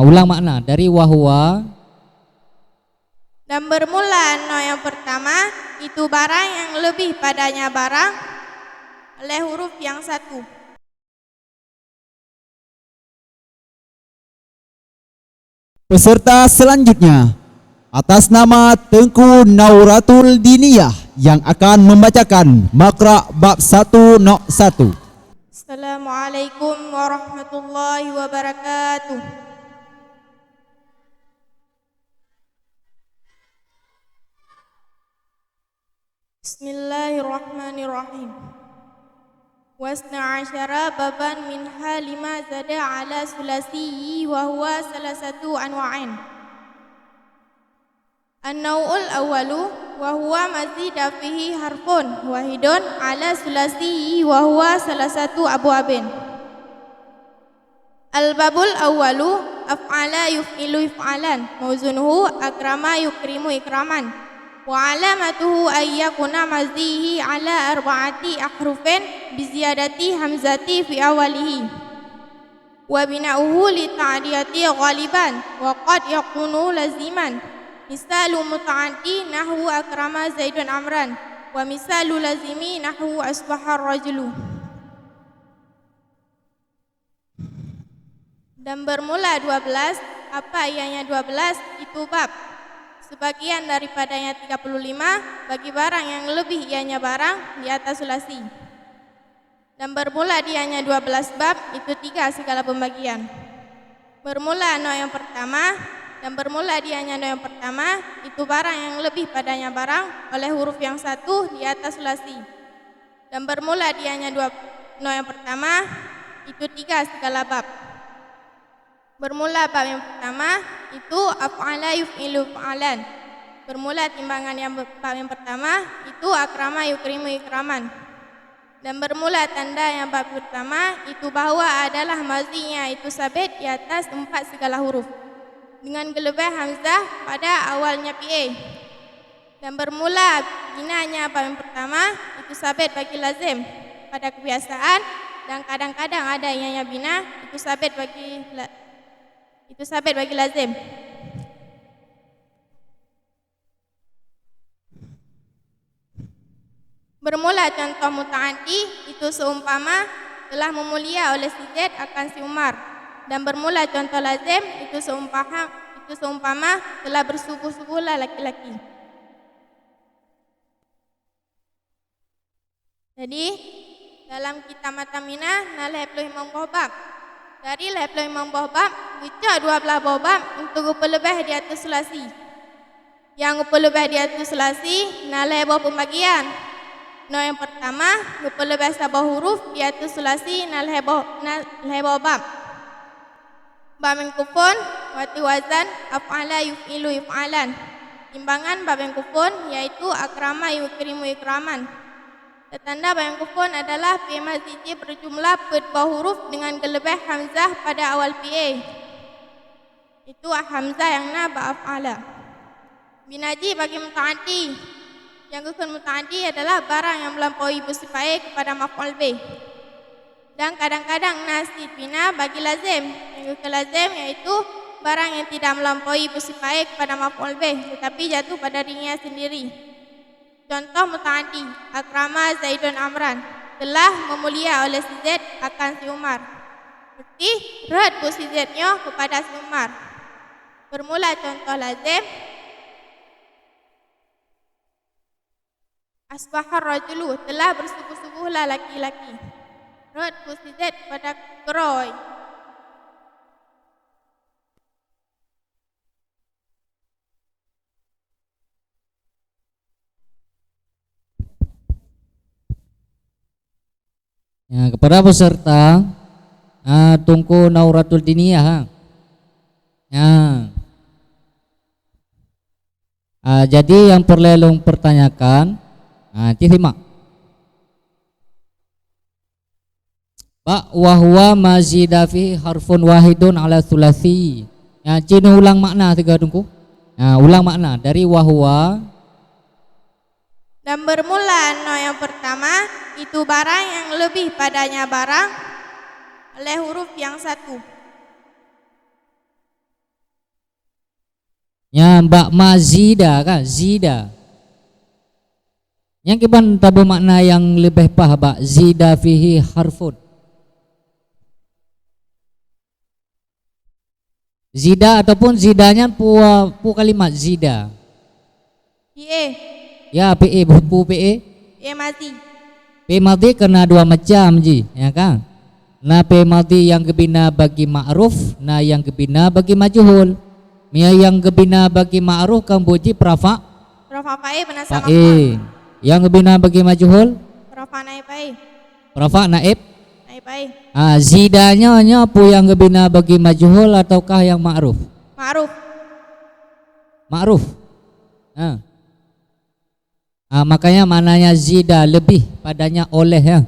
ulang makna dari wahwa. Dan bermula no yang pertama itu barang yang lebih padanya barang oleh huruf yang satu. Peserta selanjutnya atas nama Tengku Nauratul Diniyah yang akan membacakan Makra bab 1 nok 1. Assalamualaikum warahmatullahi wabarakatuh. Bismillahirrahmanirrahim. Wasna asyara baban minha lima zada ala sulasiyi wa huwa salah satu anwa'in. An-naw'ul awalu wa huwa mazida fihi harfun wahidun ala sulasiyi wa huwa salah satu abwabin. Al-babul awalu af'ala yuf'ilu if'alan mawzunuhu akrama yukrimu ikraman wa alamatuhu ayyakuna mazihi ala arba'ati ahrufin biziyadati hamzati fi awalihi wa bina'uhu li ta'diyati ghaliban wa qad yakunu laziman. Misalu muta'addi nahwu akrama zaidun amran wa misalu lazimi nahwu asbahar rajulu. Dan bermula 12, apa ianya 12? Itu bab. Sebagian daripadanya 35 bagi barang yang lebih ianya barang di atas sulasi. Dan bermula dianya 12 bab itu 3 segala pembagian. Bermula no yang pertama dan bermula dianya no yang pertama itu barang yang lebih padanya barang oleh huruf yang satu di atas sulasi. Dan bermula dianya no yang pertama itu 3 segala bab. Bermula bab yang pertama itu af'ala yuf'ilu fa'alan. Bermula timbangan yang bab yang pertama itu akrama yukrimu ikraman. Dan bermula tanda yang bab pertama itu bahwa adalah mazinya itu sabit di atas 4 segala huruf dengan gelebah hamzah pada awalnya PA. Dan bermula binanya bab yang pertama itu sabit bagi lazim pada kebiasaan dan kadang-kadang ada ianya bina itu sabit bagi lazim. Bermula contoh muta'addi itu seumpama telah memulia oleh si Zaid akan si Umar. Dan bermula contoh lazim itu seumpama telah bersubuh-subuhlah laki-laki. Jadi dalam kitab Matamina nalai Imam Bohbab. Dari level Imam Bohbab baca 12 bohbab untuk pelebih di atas sulasi. Yang pelebih di atas sulasi nalai boh pembagian. No yang pertama pelebih sabah huruf di atas sulasi nalai bohbab. Bab yang kufun wati wazan af'ala yuf'ilu if'alan. Timbangan bab yang kufun yaitu akrama yukrimu ikraman. Tanda bab yang kufun adalah fi mazidi berjumlah bawah huruf dengan gelebah hamzah pada awal PA. Itu hamzah yang naba af'ala. Binaji bagi muta'addi. Yang kukun muta'addi adalah barang yang melampaui bersifat kepada maf'ul bih. Dan kadang-kadang nasib bina bagi lazim. Yang kukun lazim yaitu barang yang tidak melampaui bersifat kepada maf'ul bih tetapi jatuh pada dirinya sendiri. Contoh muta'addi, akrama Zaidun Amran, telah memulia oleh si Zaid akan si Umar. Berarti rad si Zaidnya kepada si Umar. Bermula contoh lazim, asbahar rajulu, telah bersubuh-subuhlah laki-laki. Rad si Zaid pada Kroy. Ya, kepada peserta Tengku Nauratul Diniyah. Ya. Jadi yang perlelong pertanyakan simak. Pak wahwa mazidafi harfun wahidun ala sulasi. Ya, cina ulang makna tiga tungku. Ulang makna dari wahwa. Dan bermula no yang pertama itu barang yang lebih padanya barang oleh huruf yang satu. Ya bak mazida kan zida. Yang kiban tabu makna yang lebih pah bak zida fihi harfun. Zida ataupun zidanya pu kalimat zida. PA. Ya PE pu PE. PA mati. P madhi kena dua macam ji, ya kan? Nah P madhi yang kebina bagi ma'ruf, nah yang kebina bagi majhul. Mia yang kebina bagi ma'ruf kan buji prafa Rafa pae penasa fae. maf'ul. Yang kebina bagi majhul Rafa naik pae. prafa naib. Naik pae. Zidanya nya pu yang kebina bagi majhul ataukah yang ma'ruf? Ma'ruf. Ma'ruf. Makanya mananya zida lebih padanya oleh ya.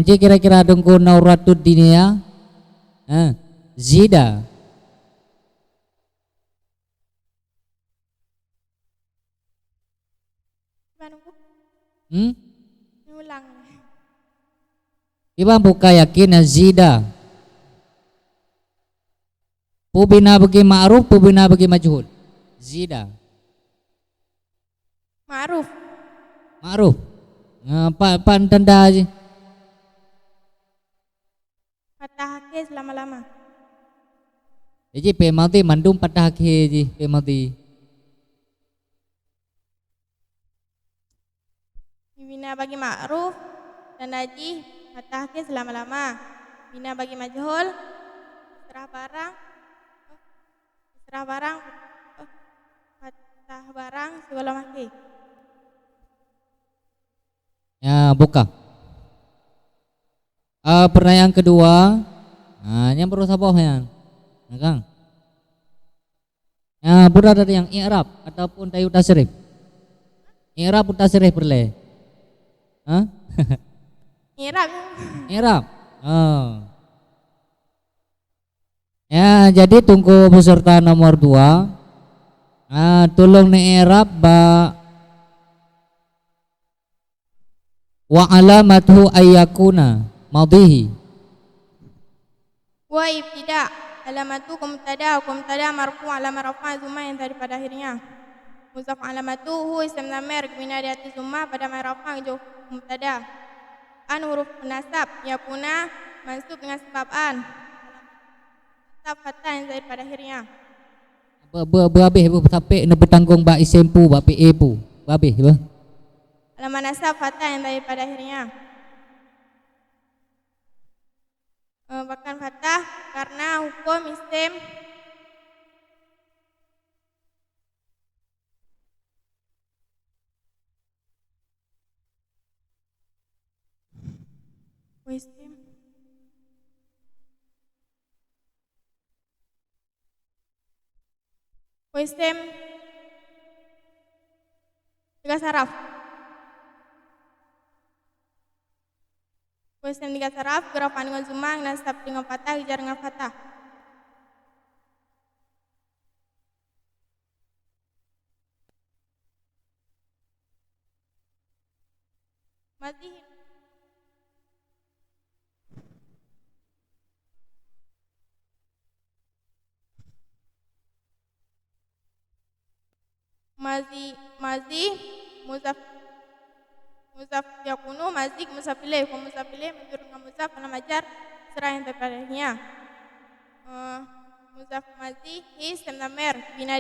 Jadi kira-kira dengku nauratud dinia zida. Gimana ku? Hmm? Ulang. Iba buka yakin zida. Pubina bagi ma'ruf, pubina bagi majhul. Zida. Ma'ruf. Ma'ruf. Pan tanda aja. Patah ke selama-lama. Jadi pemalti mandum patah ke ji pemalti. Bina bagi ma'ruf dan haji patah ke selama-lama. Bina bagi majhul serah barang patah barang segala maki. Ya buka. Pertanyaan kedua, yang perlu sabar ya, Kang. Berada yang i'rab ataupun tayu tasrif. I'rab atau tasrif boleh. Irab. I'rab. Ya, jadi tunggu peserta nomor 2. Tolong ni i'rab ba wa alamatu ayyakuna madhihi. Wa ibtida alamatu kumtada marfu alamat rafa zuma yang daripada akhirnya. Muzaf alamatu hu ism namir bina di atas zuma pada rafa jo kumtada. An huruf nasab yakuna mansub dengan sebab an. Nasab fathah yang daripada akhirnya. Berhabis sampai nak bertanggung bak isempu bak PA pu. Berhabis apa? Alamat nasab fathah yang daripada akhirnya. Bahkan fathah karena hukum isim Isim tiga saraf. Isim tiga saraf gerakan dengan zumang nasab dengan fathah hijar dengan fathah. Masih muzaf yakunu mazik musafileh menjur dengan muzaf majar serah yang terpadanya. Muzaf mazik isim namir bina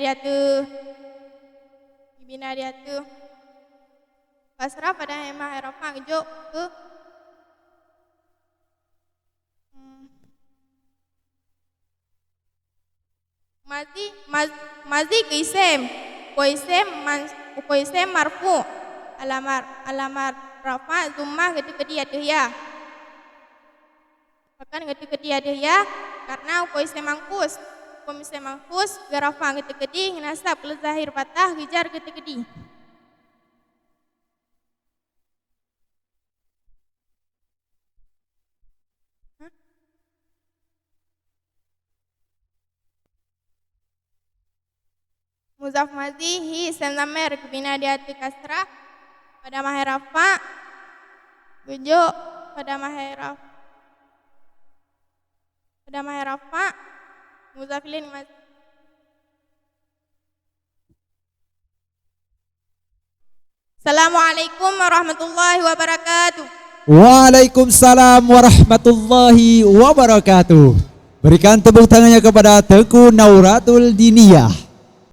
diatu kasrah pada hemah eropa ngejo ke mazik isim ko isim marfu alamar rafa zumma ketika dia ya bahkan ketika dia karena ko isim mangkus garafa ketika di nasab ke zahir patah hijar ketika di muzaf mazihi isim namir bina di hati kasrah pada maherafa bejo pada Udah Mahir Rafa, Muzafilin Mas. Assalamualaikum warahmatullahi wabarakatuh. Waalaikumsalam warahmatullahi wabarakatuh. Berikan tepuk tangannya kepada Tengku Nauratul Diniyah.